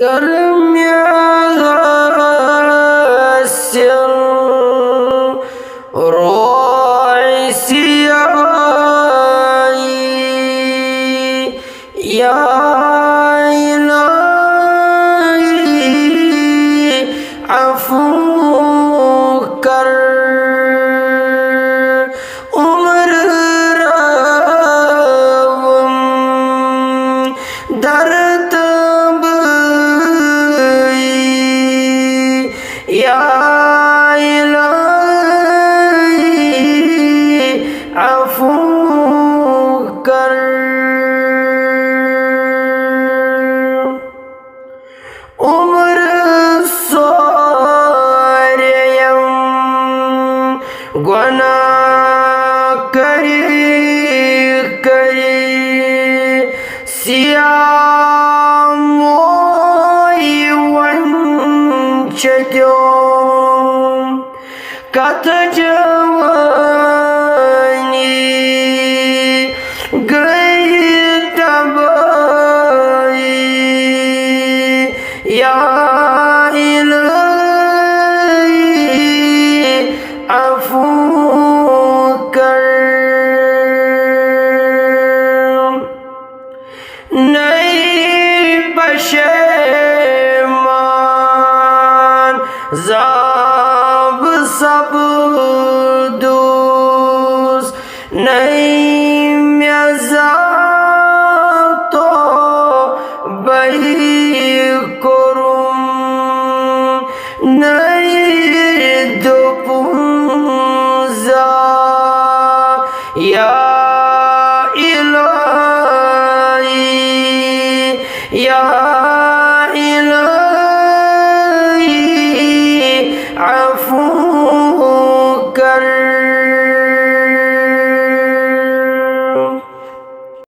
كرم يا غاسل روعي سياي يا إلهي عفو كر عمر راوم درد يا إلهي عفو كر عمر صار يوم गुनाह करी सियामोई वंचत्यो कथ जवानी गई तबाही या इलाही अफू कर नहीं पशेमान ज़ाब सब दूस नहीं म्याज़ा तो बही करूं नहीं दुपुंजा या इलाही या इलाही अफू